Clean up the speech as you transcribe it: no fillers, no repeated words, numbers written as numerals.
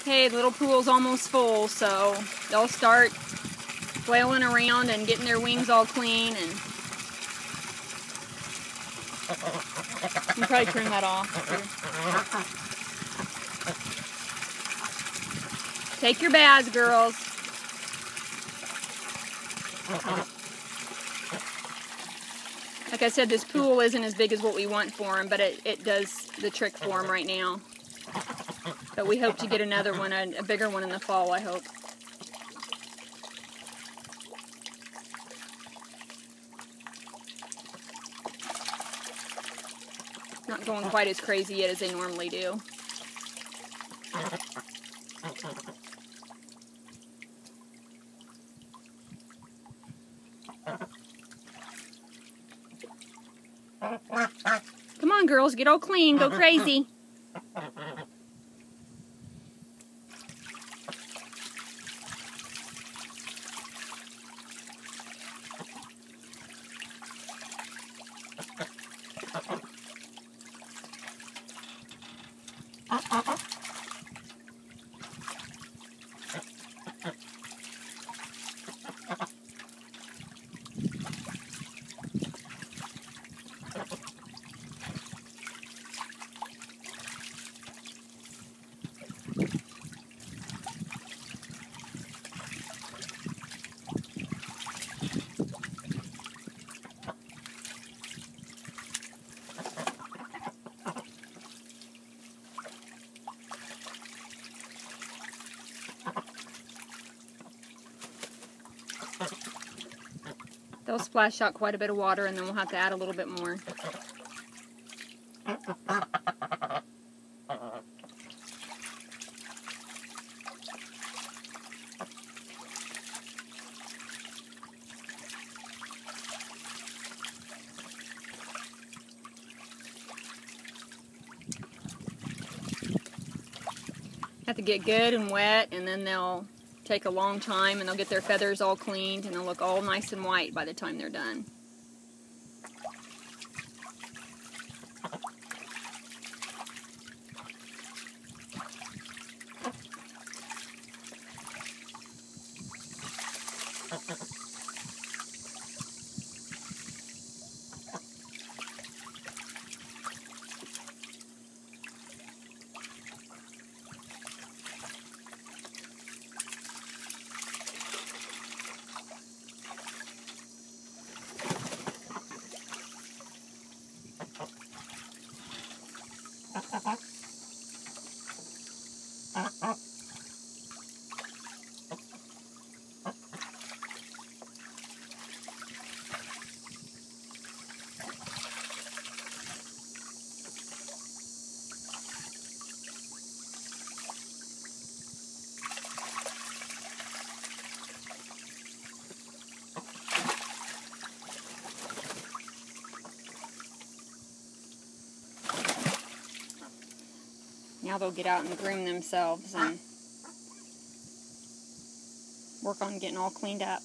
Okay, the little pool's almost full, so they'll start flailing around and getting their wings all clean. And you can probably turn that off. Take your baths, girls. Like I said, this pool isn't as big as what we want for them, but it does the trick for them right now. But we hope to get another one, a bigger one in the fall, I hope. Not going quite as crazy yet as they normally do. Come on, girls, get all clean, go crazy. They'll splash out quite a bit of water, and then we'll have to add a little bit more. Have to get good and wet, and then they'll take a long time, and they'll get their feathers all cleaned, and they'll look all nice and white by the time they're done. Now they'll get out and groom themselves and work on getting all cleaned up.